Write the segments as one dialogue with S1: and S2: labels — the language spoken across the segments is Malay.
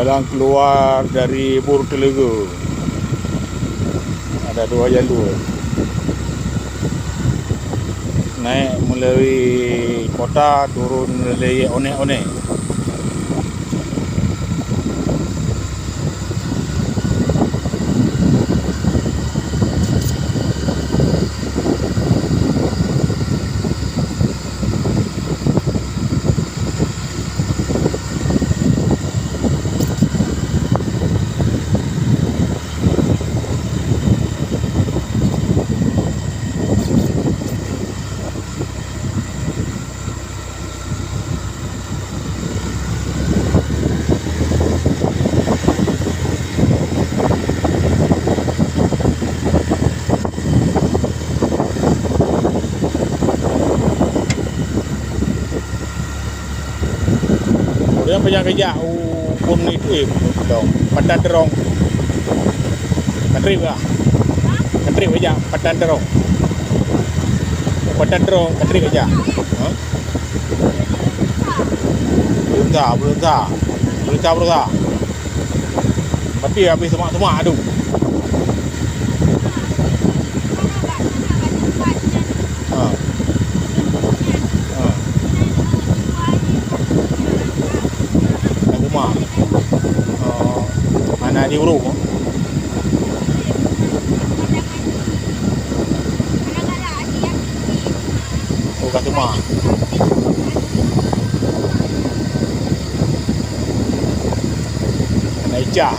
S1: Jalan keluar dari Burutelaga. Ada 2 jalur. Naik melalui kota, turun melalui Onek-Onek. Dia banyak pun itu dong. Padan Derong. Kantrip lah. Kantrip aja Padan Derong. Padan Derong kantrip aja. Ha? Belum tak. Mati habis semak-semak tu. Mana di Urung? Oh, kat rumah. Kena ijah.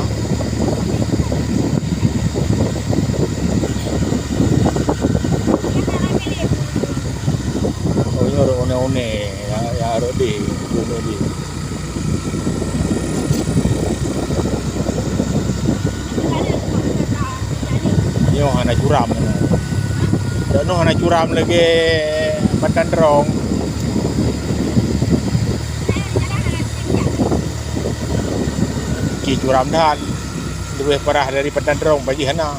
S1: Oh, ini orang one-one yang ada di rumah dia. Yo ana curam. Dono ana curam lagi Padan Derong. Ki curam dah lebih parah dari Padan Derong bagi hana.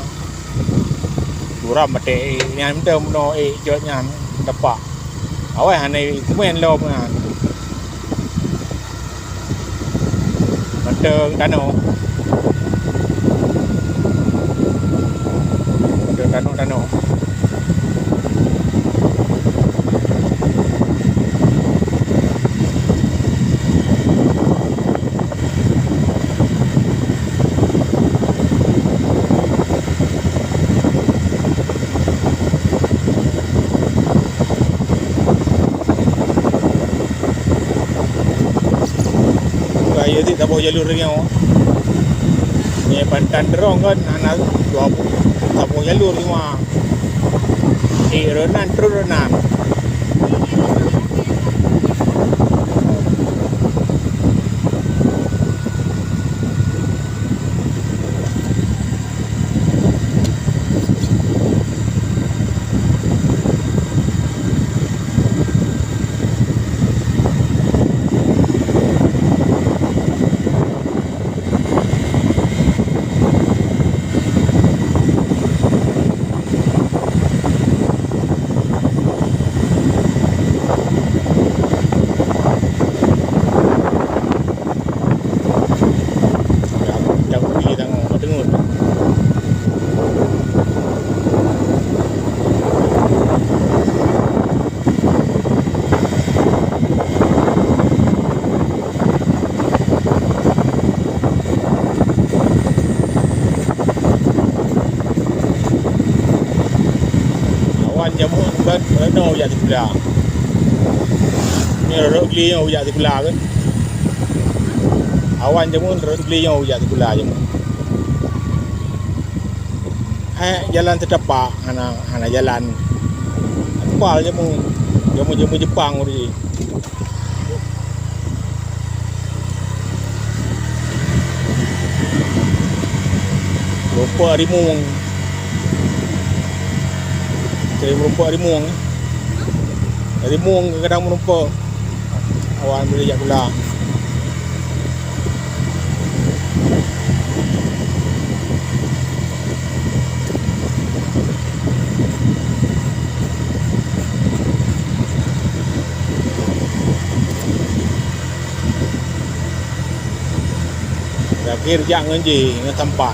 S1: Curam mate nyam tem no jo nyam depak. Awai hana kemen lo man. Manteng danau. Danau. Kaya di tabuh jalur ringan. Ni Padan Derong kan anak 20 tabuh jalur semua. Renan terus renan. Jamu kan no ya sebelah. Ni rok li yang ya sebelah kan. Awan jamu rok li yang ya sebelah jamu. Jalan setapak ana jalan. Kual jamu Jepang ni. Rupa Harimung. Saya merumpa Harimung. Harimung kadang merumpa. Awan boleh jak pula. akhir jangan je dengan tampan.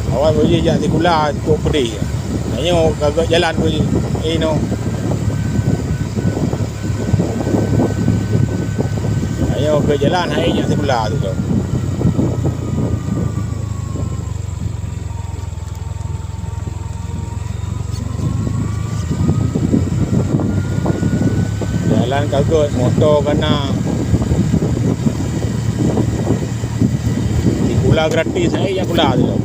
S1: Awal boleh jak tikula tu pedih. Hanya gagak jalan boleh. No. Ayo ke jalan hai jak tikula tu tu. Jalan kagut motor kena tikula gratis hai jak kula tu.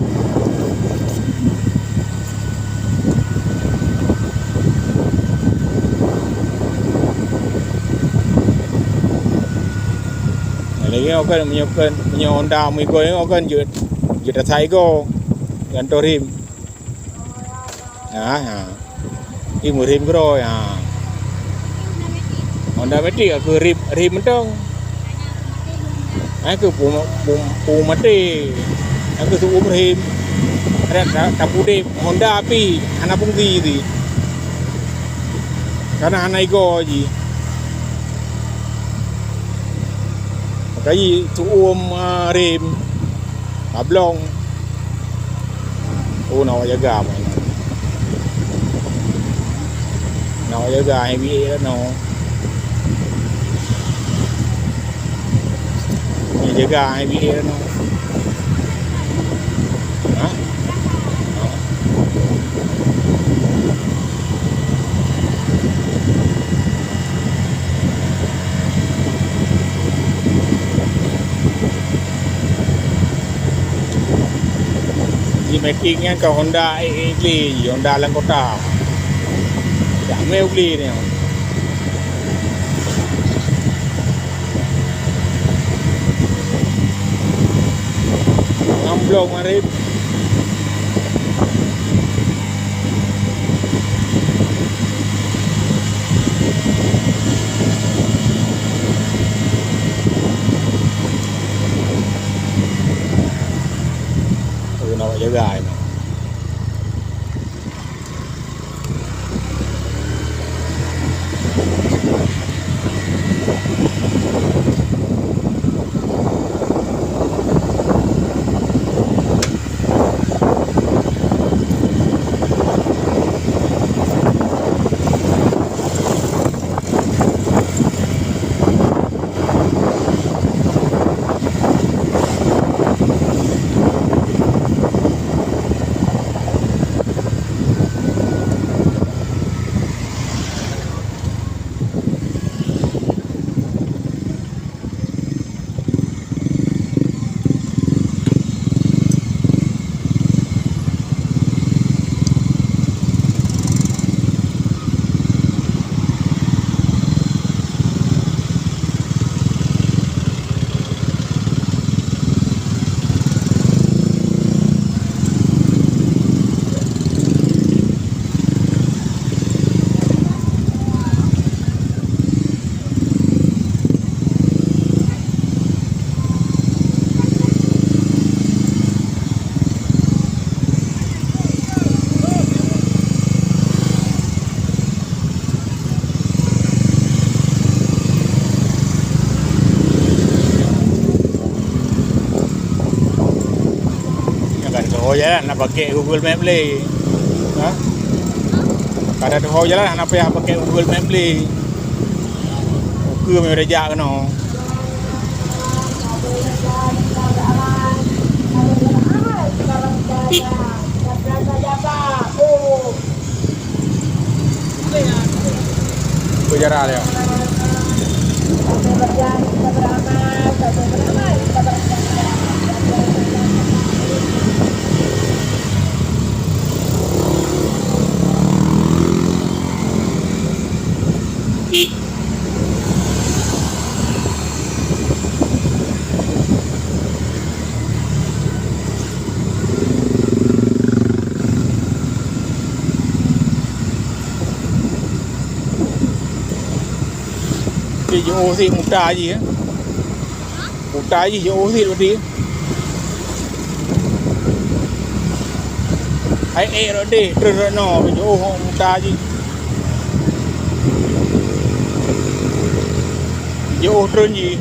S1: Lagi akan punya Honda Amigo ni akan je sai go gantor rim. Im rim bro ya. Honda Matic ke rim dong. Ke pu mati. Ke su rim. Ada tapu de Honda api anak pungti di. Karena anak go ji. Cái tu rem ablong nào jaga mày nào jaga hay bị nó jaga hay bị nó hả Matic kan ke Honda Egli, Honda Langkota. Tak mau beli ni. Ngamblok mari. Nak jaga ni. Jalan nak pakai Google Map le. Kada tu jalan nak pakai Google Map le. Ke me rejak kena. Berjarak dia. Vô thì một trà gì á, một trà gì vô thì luôn đi, ai rồi đi, rồi nó vô một trà gì. jauh turun je.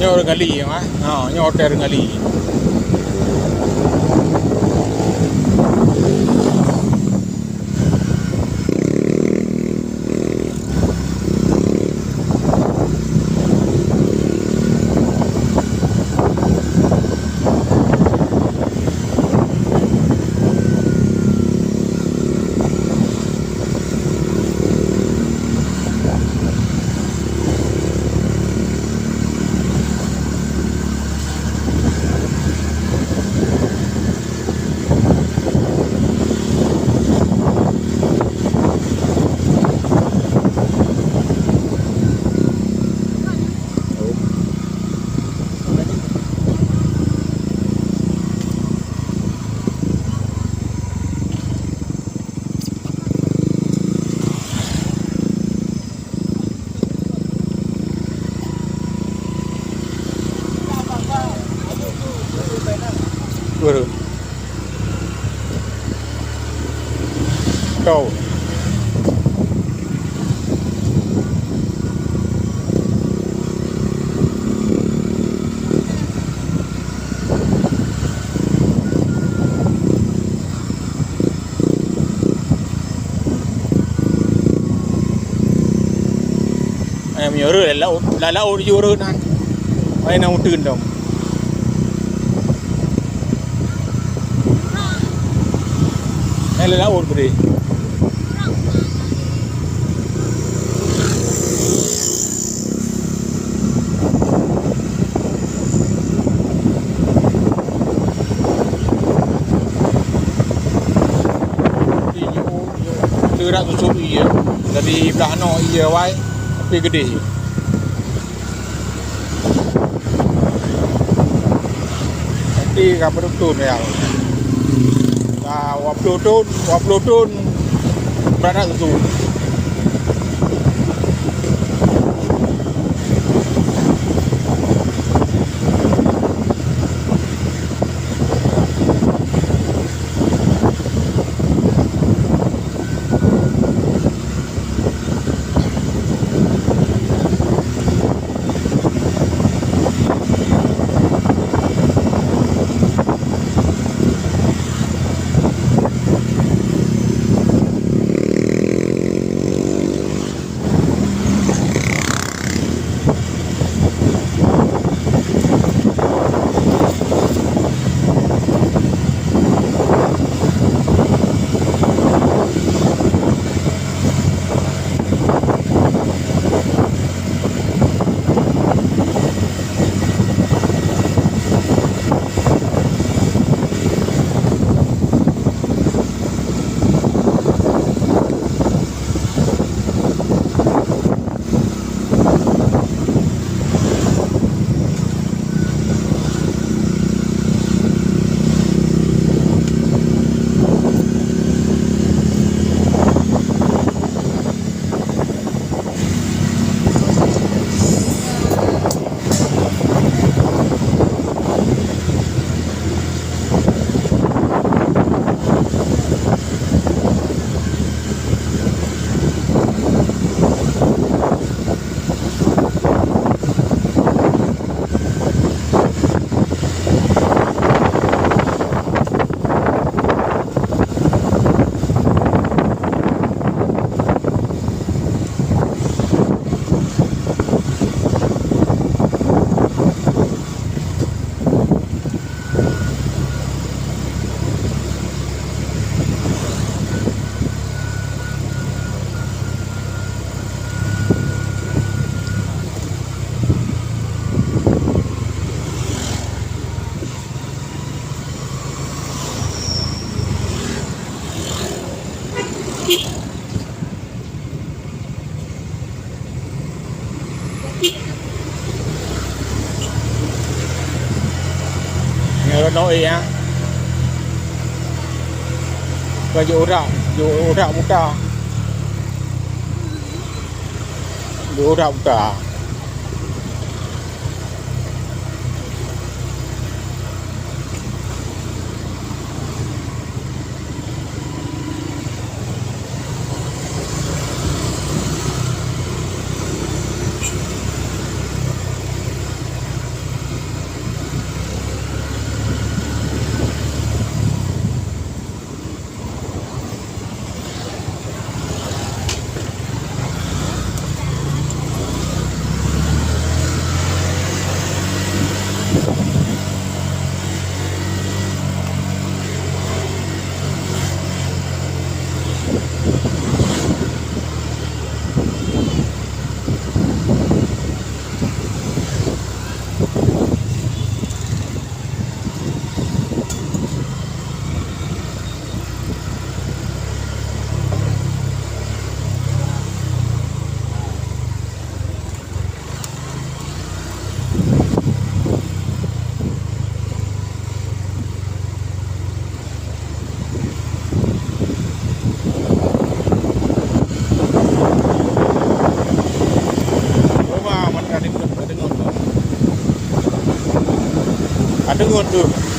S1: Ni orang gali ah. Ni hotel gali. Baru. Kau. Ayam nyuruh lalau di nyuruh nan. Ay nang utun dong. Ay lalau beri. Nak tutup ia dari belah no ia wai tapi gede. Nanti kapal tun ya. Waplo tun beranak tutup. no ya. Baju urak muda. Urak muda. Ada ngon tu.